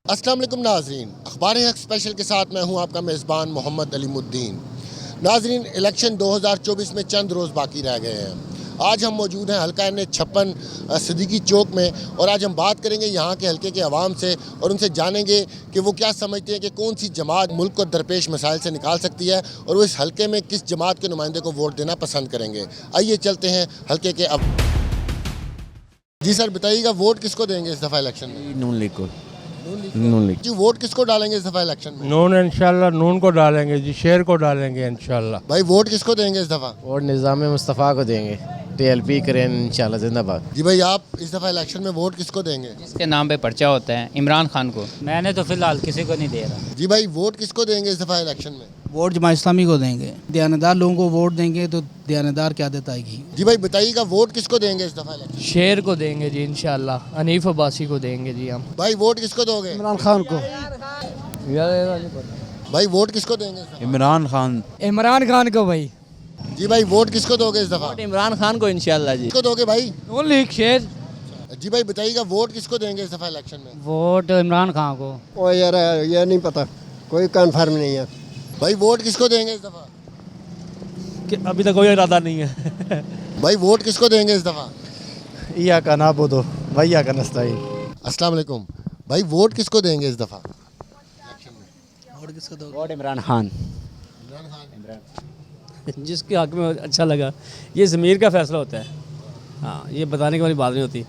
अस्सलाम वालेकुम नाज़रीन, अखबार हक स्पेशल के साथ मैं हूं आपका मेज़बान मोहम्मद अलीमुद्दीन। नाज़रीन, इलेक्शन 2024 में चंद रोज़ बाकी रह गए हैं। आज हम मौजूद हैं हल्का N56 सिद्दीकी चौक में और आज हम बात करेंगे यहाँ के हल्के के अवाम से और उनसे जानेंगे कि वो क्या समझते हैं कि कौन सी जमात मुल्क को दरपेश मसाइल से निकाल सकती है और वो इस हल्के में किस जमात के नुमाइंदे को वोट देना पसंद करेंगे। आइए चलते हैं हल्के के अब। जी सर, बताइएगा वोट किसको देंगे इस दफ़ा इलेक्शन में? नून लीग को। नून लीग जी, वोट किसको डालेंगे इस दफ़ा इलेक्शन में? नून इंशाल्लाह नून को डालेंगे जी, शेर को डालेंगे इंशाल्लाह। भाई वोट किसको देंगे इस दफ़ा? और निज़ाम मुस्तफ़ा को देंगे, TLP करें इंशाल्लाह, जिंदाबाद। जी भाई, आप इस दफ़ा इलेक्शन में वोट किसको देंगे? जिसके नाम पे पर्चा होता है इमरान खान को। मैंने तो फिलहाल किसी को नहीं दे रहा। जी भाई, वोट किसको देंगे इस दफ़ा इलेक्शन में? वोट जमात इस्लामी को देंगे। दयानतदार लोगों को वोट देंगे तो दयानतदार क्या देता आएगी। जी भाई, बताइएगा वोट किसको देंगे इस दफ़ा इलेक्शन? शेर को देंगे जी इंशाल्लाह, हनीफ अब्बासी को देंगे जी हम। भाई वोट किसको दोगे? इमरान खान को। भाई वोट किसको देंगे इस दफ़ा? इमरान खान। इमरान खान को भाई। जी भाई, वोट किसको दोगे इस दफ़ा? इमरान खान को इंशाल्लाह जी। किसको दोगे भाई? नून लीग शेर। जी भाई, बताइएगा वोट किसको देंगे इस दफ़ा इलेक्शन में? वोट इमरान खान को। ओ यार, ये नहीं पता, कोई कन्फर्म नहीं है। भाई वोट किसको देंगे इस दफ़ा? अभी तक कोई इरादा नहीं है। भाई वोट किसको देंगे इस दफ़ा? या का ना बोदो भैया का नस्ताई। अस्सलाम वालेकुम। भाई वोट किसको देंगे इस दफ़ा? वोट इमरान खान। जिसके हक में अच्छा लगा, ये ज़मीर का फैसला होता है। हाँ, ये बताने की वाली बात नहीं होती।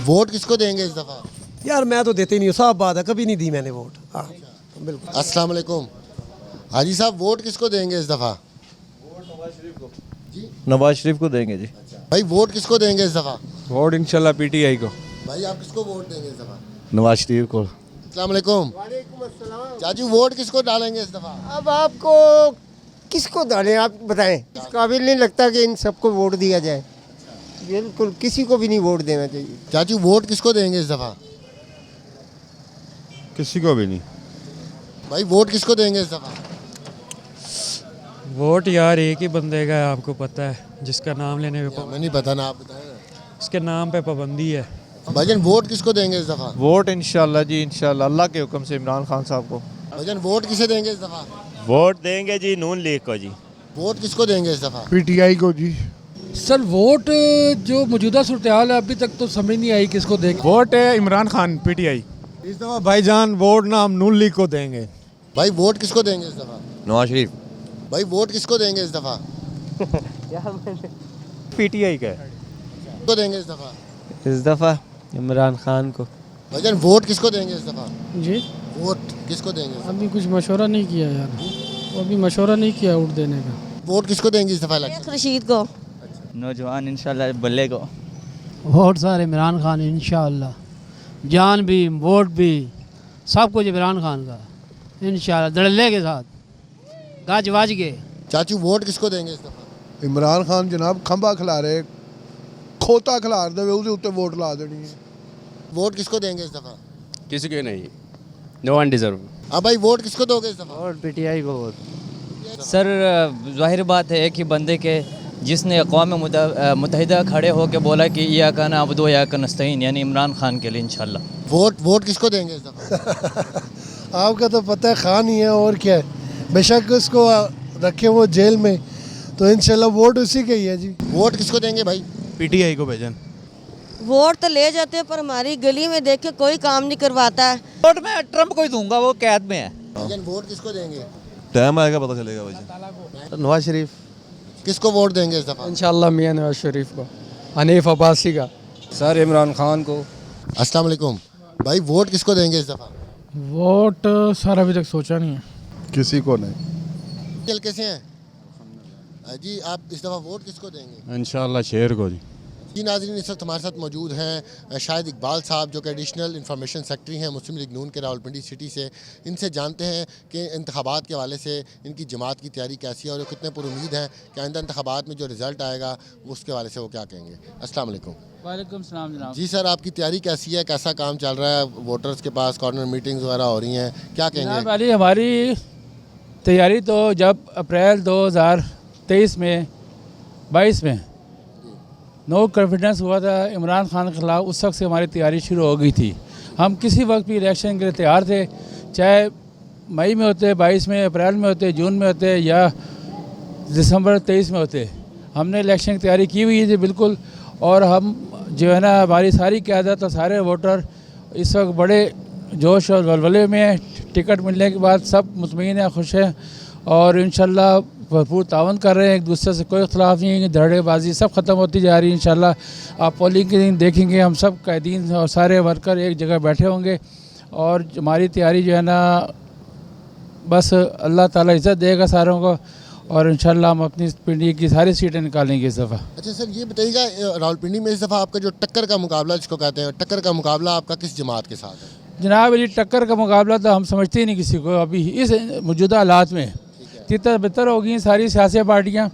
वोट किसको देंगे इस दफ़ा? यार मैं तो देती नहीं हूँ, साफ बात है, कभी नहीं दी मैंने वोट। हाँ बिल्कुल। अस्सलाम वालेकुम। हाजी साहब, वोट किसको देंगे इस दफ़ा? नवाज शरीफ को देंगे जी। भाई वोट किसको देंगे इस दफ़ा? वोट इंशाल्लाह PTI को। भाई आप किसको वोट देंगे इस दफ़ा? नवाज शरीफ को। अस्सलाम वालेकुम। चाचू, वोट किसको डालेंगे इस दफ़ा? अब आपको किसको डालें, आप बताएं। इस काबिल नहीं लगता कि इन सबको वोट दिया जाए। बिल्कुल किसी को भी नहीं वोट देना चाहिए। चाचू, वोट किसको देंगे इस दफ़ा? किसी को भी नहीं। भाई वोट किसको देंगे इस दफ़ा? वोट यार एक ही बंदे का है, आपको पता है, जिसका नाम लेने पे हमें नहीं पता ना, आप बताएं ना। उसके नाम पे पाबंदी है। भाईजान, वोट किसको देंगे इस दफ़ा? वोट इंशाल्लाह जी, इंशाल्लाह अल्लाह के हुक्म से इमरान खान साहब को। भाईजान, वोट किसे देंगे इस दफ़ा? वोट देंगे जी नून लीग को जी। वोट किसको देंगे इस दफ़ा? PTI को जी। सर वोट जो मौजूदा सूरत हाल है अभी तक तो समझ नहीं आई किसको देंगे। वोट है इमरान खान PTI। इस दफ़ा भाईजान वोट ना हम नून लीग को देंगे। भाई वोट किसको देंगे इस दफ़ा? नवाज शरीफ। भाई वोट किसको देंगे इस दफ़ा? PTI का किसको देंगे इस दफ़ा? इस दफ़ा इमरान खान को। भाईजान, वोट किसको देंगे इस दफ़ा? जी वोट किसको देंगे? अभी कुछ मशवरा नहीं किया यार, अभी मशवरा नहीं किया वोट देने का। वोट किसको देंगे इस दफ़ा इलेक्शन? रशीद को। नौजवान इंशाल्लाह बल्ले को। वोट सार इमरान खान इंशाल्लाह, जान भी वोट भी सब कुछ इमरान खान का इंशाल्लाह, धड़ल्ले के साथ गाज वाज के। चाचू, वोट किसको देंगे इस दफ़ा? इमरान खान जनाब खंबा खिला रहे, खोता खिलार दे उसके उत्ते वोट ला देनी है। वोट किसको देंगे इस दफ़ा? किसी के नहीं, नो वन डिजर्व। हाँ भाई, वोट किसको दोगे इस दफ़ा? वोट PTI को वोट। सर ज़ाहिर बात है एक ही बंदे के, जिसने अक़वाम मुत्तहिदा खड़े होकर बोला कि या का ना अब्दो या का नस्तईन, यानी इमरान खान के लिए इंशाल्लाह। वोट किसको देंगे इस दफ़ा? आपका तो पता है खान ही है और क्या है, बेशक उसको रखे वो जेल में तो इंशाल्लाह वोट उसी के ही है जी। वोट किसको देंगे भाई? PTI को भेजन। वोट तो ले जाते हैं पर हमारी गली में देख के कोई काम नहीं करवाता है। वोट मैं ट्रम्प को ही दूंगा, वो कैद में है। भाईजान, वोट किसको देंगे? टाइम आएगा पता चलेगा भाई। नवाज शरीफ। किसको वोट देंगे इस दफ़ा? इंशाल्लाह मियां नवाज शरीफ को, हनीफ अब्बासी का। सर इमरान खान को। अस्सलाम वालेकुम। भाई वोट किसको देंगे इस दफ़ा? वोट सर अभी तक सोचा नहीं है। किसी को नहीं। चल कैसे हैं जी, आप इस दफ़ा वोट किसको देंगे? इंशाल्लाह शेर को जी। जी नाज़रीन, इस वक्त हमारे साथ मौजूद हैं शाहिद इकबाल साहब, जो कि एडिशनल इंफॉर्मेशन सेक्रेटरी हैं मुस्लिम लीग नून के रावलपिंडी सिटी से। इनसे जानते हैं कि इंतखाबात के हवाले से इनकी जमात की तैयारी कैसी है और कितने पुरुमीद हैं कि आइंदा इंतखाबात में जो रिज़ल्ट आएगा उसके हवाले से वो क्या कहेंगे। अस्सलाम वालेकुम। वालेकुम सलाम जनाब। जी सर, आपकी तैयारी कैसी है, कैसा काम चल रहा है? वोटर्स के पास कॉर्नर मीटिंग्स वगैरह हो रही हैं, क्या कहेंगे? वाली हमारी तैयारी तो जब अप्रैल 2023 में 22 में नो कॉन्फिडेंस हुआ था इमरान खान के ख़िलाफ़, उस वक्त से हमारी तैयारी शुरू हो गई थी हम किसी वक्त भी इलेक्शन के लिए तैयार थे, चाहे मई में होते, 22 में, अप्रैल में होते, जून में होते या दिसंबर 23 में होते। हमने इलेक्शन की तैयारी की हुई है बिल्कुल। और हम जो है ना, हमारी सारी क़यादत और सारे वोटर इस वक्त बड़े जोश और वलवले में हैं। टिकट मिलने के बाद सब मुतमईन हैं, खुश हैं और इंशाल्लाह भरपूर तावन कर रहे हैं। एक दूसरे से कोई इख्तलाफ नहीं है, धड़ेबाजी सब ख़त्म होती जा रही है इंशाल्लाह। आप पोलिंग के दिन देखेंगे हम सब कैदीन और सारे वर्कर एक जगह बैठे होंगे और हमारी तैयारी जो है ना, बस अल्लाह ताला इज़्ज़त देगा सारों को और इंशाल्लाह हम अपनी पिंडी की सारी सीटें निकालेंगे इस दफ़ा। अच्छा सर, ये बताइएगा रावलपिंडी में इस दफ़ा आपका जो टक्कर का मुकाबला जिसको कहते हैं, टक्कर का मुकाबला आपका किस जमात के साथ है? जनाब ये टक्कर का मुकाबला तो हम समझते ही नहीं किसी को अभी इस मौजूदा हालात में। तितर बितर हो गई सारी सियासी पार्टियाँ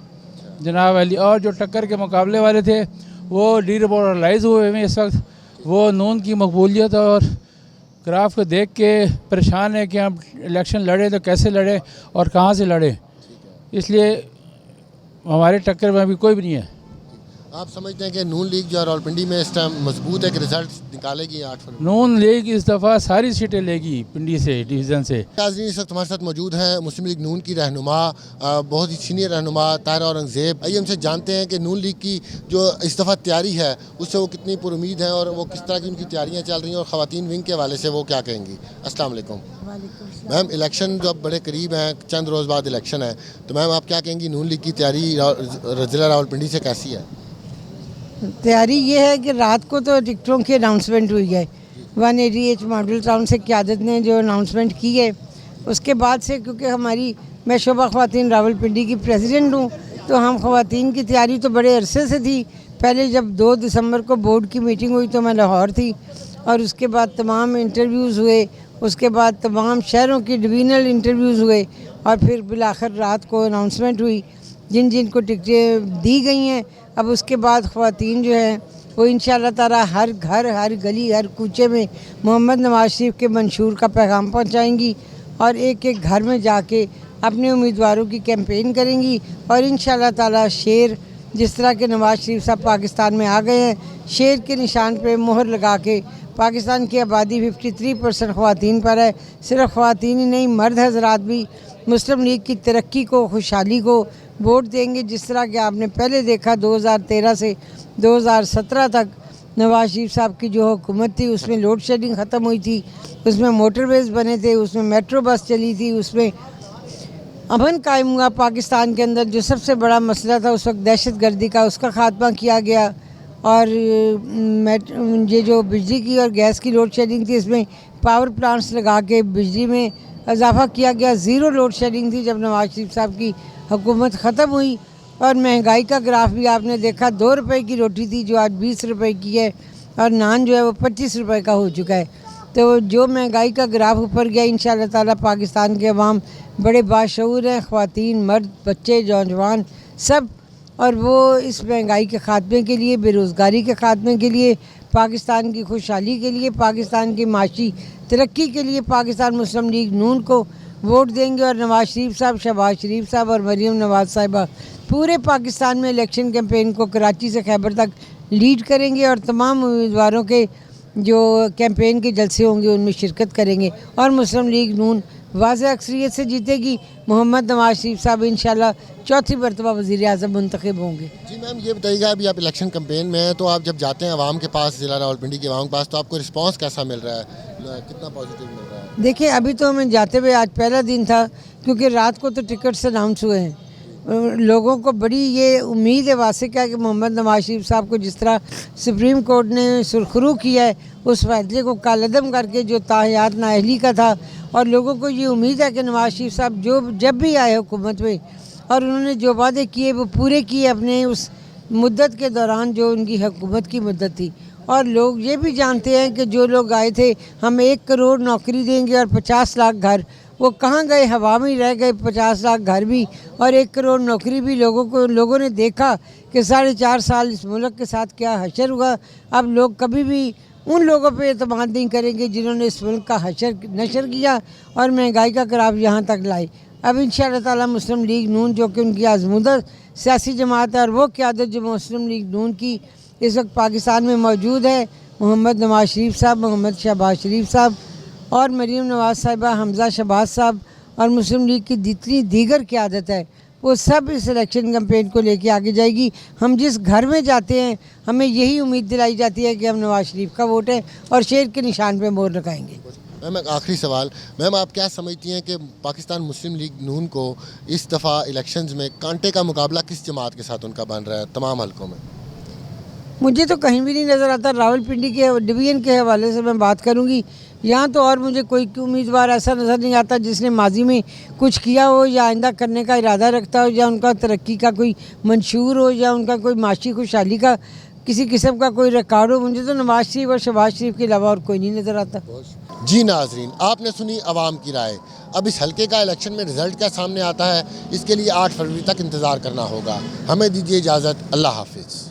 जनाब अली, और जो टक्कर के मुकाबले वाले थे वो डीमोरलाइज हुए हैं इस वक्त। वो नून की मकबूलियत और ग्राफ को देख के परेशान है कि हम इलेक्शन लड़े तो कैसे लड़े और कहाँ से लड़े, इसलिए हमारे टक्कर में अभी कोई भी नहीं है। आप समझते हैं कि नून लीग जो है रावलपिंडी में इस टाइम मजबूत है कि रिजल्ट निकालेगी 8 फरवरी? नून लीग इस दफ़ा सारी सीटें लेगी पिंडी से, डिवीज़न से। नाज़रीन, इस वक्त हमारे साथ मौजूद हैं मुस्लिम लीग नून की रहनुमा, बहुत ही सीनियर रहनुमा ताहिरा औरंगज़ेब। आइए हमसे जानते हैं कि नून लीग की जो इस दफ़ा तैयारी है उससे वो कितनी पुरुमीद हैं और वो किस तरह की उनकी तैयारियाँ चल रही हैं और ख़वातीन विंग के हवाले से वो क्या कहेंगी। अस्सलाम वालेकुम मैम, इलेक्शन जो अब बड़े करीब हैं, चंद रोज़ बाद इलेक्शन है, तो मैम आप क्या कहेंगी नून लीग की तैयारी ज़िला रावलपिंडी से कैसी है? तैयारी ये है कि रात को तो टिकटों की अनाउंसमेंट हुई है, 188 मॉडल टाउन से क़यादत ने जो अनाउंसमेंट की है उसके बाद से, क्योंकि मैं शोभा ख़वातीन रावलपिंडी की प्रेसिडेंट हूँ, तो हम ख़वातीन की तैयारी तो बड़े अरसे से थी। पहले जब 2 दिसंबर को बोर्ड की मीटिंग हुई तो मैं लाहौर थी और उसके बाद तमाम इंटरव्यूज़ हुए, उसके बाद तमाम शहरों की डिवीज़नल इंटरव्यूज़ हुए और फिर बिलाखिर रात को अनाउंसमेंट हुई जिन जिन को टिकटें दी गई हैं। अब उसके बाद ख़वातीन जो हैं वो इंशाअल्लाह ताला हर घर, हर गली, हर कूचे में मोहम्मद नवाज शरीफ के मंशूर का पैगाम पहुंचाएंगी और एक एक घर में जाके अपने उम्मीदवारों की कैंपेन करेंगी और इंशाअल्लाह ताला शेर, जिस तरह के नवाज शरीफ साहब पाकिस्तान में आ गए हैं, शेर के निशान पे मोहर लगा के पाकिस्तान की आबादी 53% ख़वातीन पर है। सिर्फ ख़वातीन ही नहीं, मर्द हजरात भी मुस्लिम लीग की तरक्की को, खुशहाली को वोट देंगे। जिस तरह के आपने पहले देखा 2013 से 2017 तक नवाज शरीफ साहब की जो हुकूमत थी उसमें लोड शेडिंग ख़त्म हुई थी, उसमें मोटरवेज़ बने थे, उसमें मेट्रो बस चली थी, उसमें अमन कायम हुआ पाकिस्तान के अंदर। जो सबसे बड़ा मसला था उस वक्त दहशत गर्दी का, उसका ख़ात्मा किया गया और ये जो बिजली की और गैस की लोड शेडिंग थी इसमें पावर प्लांट्स लगा के बिजली में इजाफा किया गया। ज़ीरो लोड शेडिंग थी जब नवाज शरीफ साहब की हुकूमत ख़त्म हुई। और महंगाई का ग्राफ भी आपने देखा, 2 रुपए की रोटी थी जो आज 20 रुपए की है और नान जो है वो 25 रुपए का हो चुका है। तो जो महंगाई का ग्राफ ऊपर गया, इंशाअल्लाह ताला पाकिस्तान के अवाम बड़े बाशऊर हैं, ख़वातीन, मर्द, बच्चे, नौजवान सब, और वो इस महंगाई के ख़ात्मे के लिए, बेरोज़गारी के ख़ात्मे के लिए, पाकिस्तान की खुशहाली के लिए, पाकिस्तान की माशी तरक्की के लिए पाकिस्तान मुस्लिम लीग नून को वोट देंगे। और नवाज शरीफ साहब, शहबाज शरीफ साहब और मरीम नवाज साहिबा पूरे पाकिस्तान में इलेक्शन कैंपेन को कराची से खैबर तक लीड करेंगे और तमाम उम्मीदवारों के जो कैंपेन के जलसे होंगे उनमें शिरकत करेंगे और मुस्लिम लीग नून वाज़ेह अक्सरियत से जीतेगी। मोहम्मद नवाज शरीफ साहब इंशाल्लाह चौथी मरतबा वज़ीर आज़म मुंतखब होंगे। जी मैम, ये बताइएगा अभी आप इलेक्शन कैंपेन में हैं, तो आप जब जाते हैं आवाम के पास, ज़िला रावलपिंडी के आवाम के पास, तो आपको रिस्पांस कैसा मिल रहा है, कितना पॉजिटिव मिल रहा है? देखिए, अभी तो हमें जाते हुए आज पहला दिन था क्योंकि रात को तो टिकट्स अनाउंस हुए हैं। लोगों को बड़ी ये उम्मीद है वासिक है कि मोहम्मद नवाज शरीफ साहब को जिस तरह सुप्रीम कोर्ट ने सुरखरू किया है उस फैसले को कालअदम करके जो ताहियात नाअहली का था, और लोगों को ये उम्मीद है कि नवाज शरीफ साहब जब भी आए हुकूमत में और उन्होंने जो वादे किए वो पूरे किए अपने उस मुद्दत के दौरान जो उनकी हुकूमत की मुद्दत थी। और लोग ये भी जानते हैं कि जो लोग आए थे हम 1 करोड़ नौकरी देंगे और 50 लाख घर, वो कहाँ गए, हवा में रह गए। 50 लाख घर भी और 1 करोड़ नौकरी भी लोगों ने देखा कि 4.5 साल इस मुल्क के साथ क्या हशर हुआ। अब लोग कभी भी उन लोगों पे एतमाद नहीं करेंगे जिन्होंने इस मुल्क का नशर किया और महंगाई का ग्राफ यहाँ तक लाए। अब इंशाअल्लाह ताला मुस्लिम लीग नून जो कि उनकी आज़मूदा सियासी जमात है और वो क़यादत जो मुस्लिम लीग नून की इस वक्त पाकिस्तान में मौजूद है, मोहम्मद नवाज शरीफ साहब, मोहम्मद शहबाज शरीफ साहब और मरीम नवाज साहिबा, हमजा शहबाज साहब और मुस्लिम लीग की जितनी दीगर क़यादत है वो सब इस इलेक्शन कैंपेन को लेके आगे जाएगी। हम जिस घर में जाते हैं हमें यही उम्मीद दिलाई जाती है कि हम नवाज शरीफ का वोट है और शेर के निशान पे मोहर लगाएंगे। मैम एक आखिरी सवाल, मैम आप क्या समझती हैं कि पाकिस्तान मुस्लिम लीग नून को इस दफ़ा इलेक्शंस में कांटे का मुकाबला किस जमात के साथ उनका बन रहा है तमाम हलकों में? मुझे तो कहीं भी नहीं नज़र आता। रावलपिंडी के डिवीज़न के हवाले से मैं बात करूंगी, यहाँ तो और मुझे कोई उम्मीदवार ऐसा नज़र नहीं आता जिसने माजी में कुछ किया हो या आइंदा करने का इरादा रखता हो या उनका तरक्की का कोई मंशूर हो या उनका कोई माशी खुशहाली का किसी किस्म का कोई रिकॉर्ड हो। मुझे तो नवाज शरीफ और शहबाज शरीफ के अलावा और कोई नहीं नज़र आता। जी नाजरीन, आपने सुनी अवाम की राय। अब इस हल्के का इलेक्शन में रिज़ल्ट क्या सामने आता है इसके लिए 8 फरवरी तक इंतज़ार करना होगा। हमें दीजिए इजाज़त, अल्लाह हाफिज़।